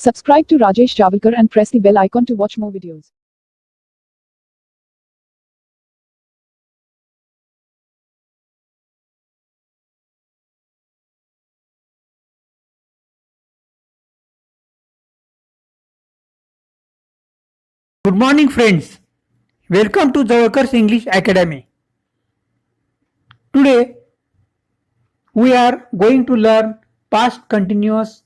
Subscribe to Rajesh Javalkar and press the bell icon to watch more videos. Good morning, friends. Welcome to Javalkar's English Academy. Today, we are going to learn past continuous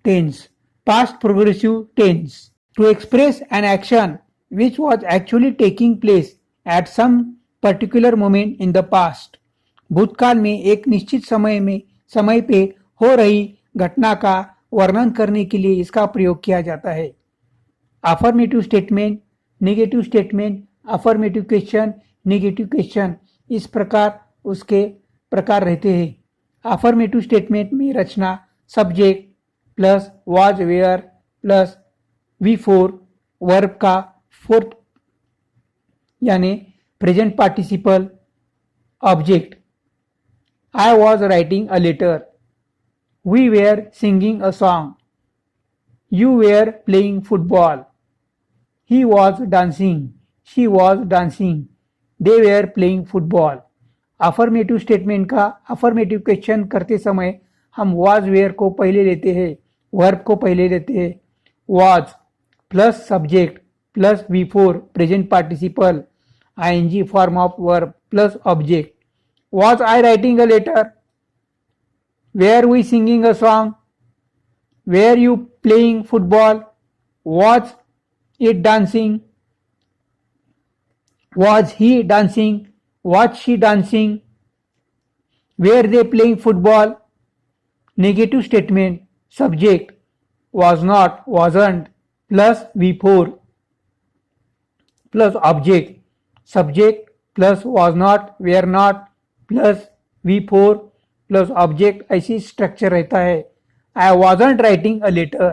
tense, past progressive tense, to express an action which was actually taking place at some particular moment in the past. भूतकाल में एक निश्चित समय पे हो रही घटना का वर्णन करने के लिए इसका प्रयोग किया जाता है. Affirmative statement, negative statement, affirmative question, negative question, इस प्रकार उसके प्रकार रहते हैं. अफर्मेटिव स्टेटमेंट में रचना subject plus was were plus V4 verb का फोर्थ यानी present participle object. I was writing a letter, we were singing a song, you were playing football, he was dancing, she was dancing, they were playing football. Affirmative statement का affirmative question करते समय हम was were को पहले लेते हैं, verb को पहले लेते हैं. was plus subject plus V4 present participle ing form of verb plus object. was I writing a letter, were we singing a song, were you playing football, was it dancing, was he dancing, was she dancing, were they playing football. Negative statement subject was not, wasn't plus V4 plus object, subject plus was not, were not plus V4 plus object, ऐसी structure रहता है. I wasn't writing a letter,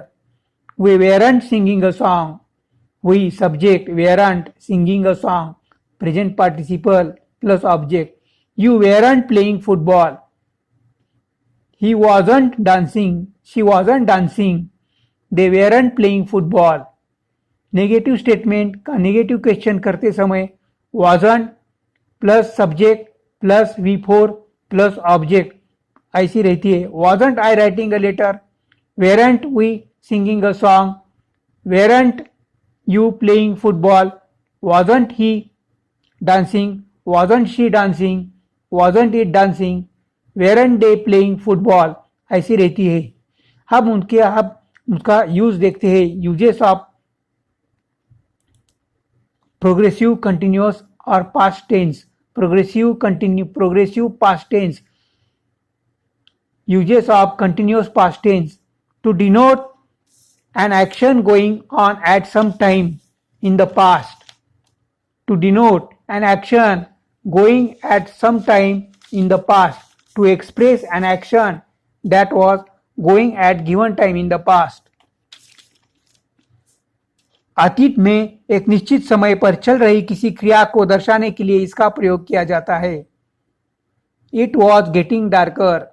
we weren't singing a song, we subject weren't singing a song, present participle plus object. You weren't playing football, he wasn't dancing, she wasn't dancing, they weren't playing football. Negative statement का negative question करते समय wasn't plus subject plus V4 plus object ऐसी रहती है. wasn't I writing a letter, weren't we singing a song, weren't you playing football, wasn't he dancing, wasn't she dancing, wasn't it dancing, weren't they playing football ऐसी रहती है. हम उनका use देखते हैं. यूजेस ऑफ प्रोग्रेसिव कंटिन्यूअस और past tense. Progressive past tense. Uses of continuous past tense to denote an action going on at some time in the past. To denote an action going at some time in the past. To express an action that was going at given time in the past. अतीत में एक निश्चित समय पर चल रही किसी क्रिया को दर्शाने के लिए इसका प्रयोग किया जाता है. It was getting darker.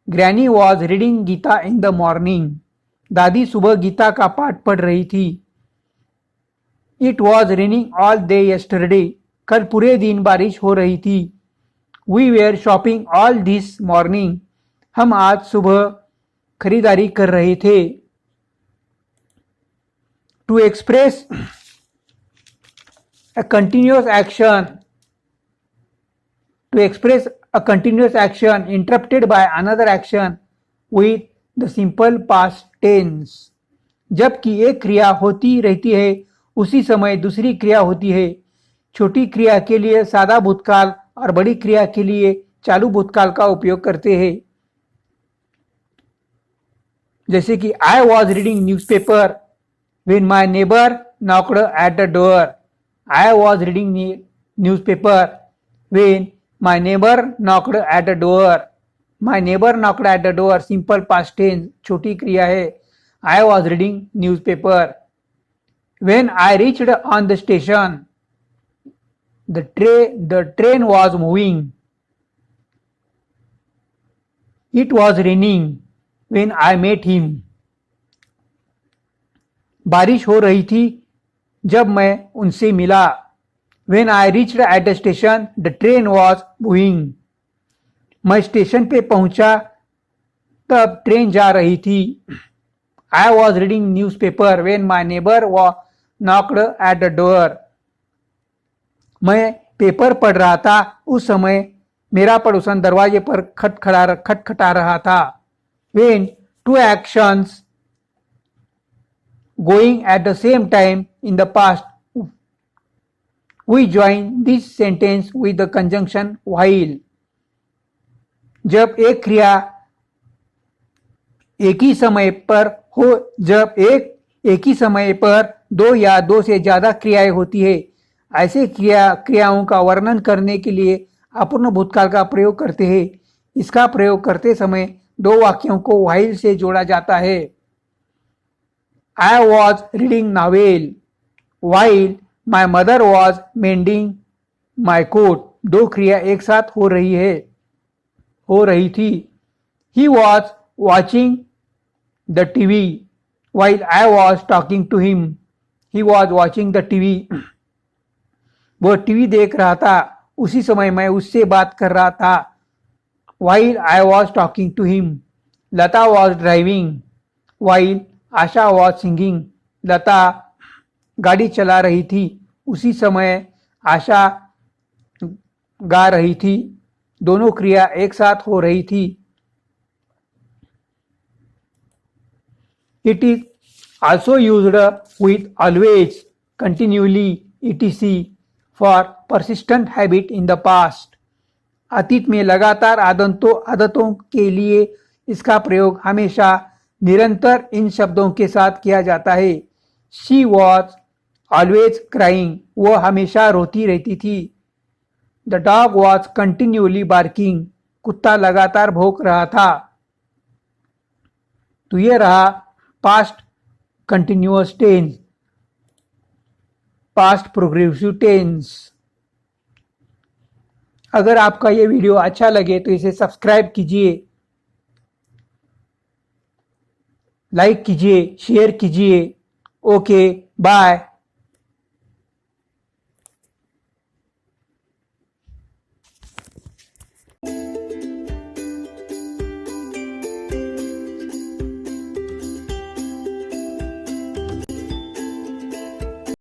Granny was reading Gita in the morning. दादी सुबह गीता का पाठ पढ़ रही थी. It was raining all day yesterday. कल पूरे दिन बारिश हो रही थी. We were shopping all this morning. हम आज सुबह खरीदारी कर रहे थे. To express a continuous action. To express a continuous action interrupted by another action with the simple past tense. जबकि एक क्रिया होती रहती है उसी समय दूसरी क्रिया होती है. छोटी क्रिया के लिए सादा भूतकाल और बड़ी क्रिया के लिए चालू भूतकाल का उपयोग करते हैं. जैसे कि I was reading newspaper when my neighbor knocked at the door. I was reading newspaper when my neighbor knocked at the door. My neighbor knocked at the door simple past tense छोटी क्रिया है. I was reading newspaper. When I reached on the station, the train was moving. It was raining when I met him. बारिश हो रही थी जब मैं उनसे मिला। When I reached at the station, the train was moving. मैं station पे पहुंचा तब ट्रेन जा रही थी। I was reading newspaper when my neighbor knocked at the door. मैं पेपर पढ़ रहा था उस समय मेरा पड़ोसन दरवाजे पर खटखटा रहा था। When two actions going at the same time in the past, we join this sentence with the conjunction while. जब एक क्रिया एक ही समय पर हो, जब एक ही समय पर दो या दो से ज्यादा क्रियाएं होती है, ऐसे क्रियाओं का वर्णन करने के लिए अपूर्ण भूतकाल का प्रयोग करते हैं। इसका प्रयोग करते समय दो वाक्यों को while से जोड़ा जाता है। I was reading novel while my mother was mending my coat. दो क्रिया एक साथ हो रही थी। He was watching the TV while I was talking to him. He was watching the TV. वो टीवी देख रहा था उसी समय मैं उससे बात कर रहा था। While I was talking to him. Lata was driving while Asha was singing. लता गाड़ी चला रही थी उसी समय आशा गा रही थी। दोनों क्रिया एक साथ हो रही थी। It is also used with always, continually, etc. for persistent habit in the past. अतीत में लगातार आदतों के लिए इसका प्रयोग हमेशा निरंतर इन शब्दों के साथ किया जाता है। She was always crying. वो हमेशा रोती रहती थी। The dog was continually barking. कुत्ता लगातार भौंक रहा था। तो ये रहा past continuous tense, past progressive tense. अगर आपका ये वीडियो अच्छा लगे तो इसे सब्सक्राइब कीजिए, लाइक कीजिए, शेयर कीजिए। Okay, bye.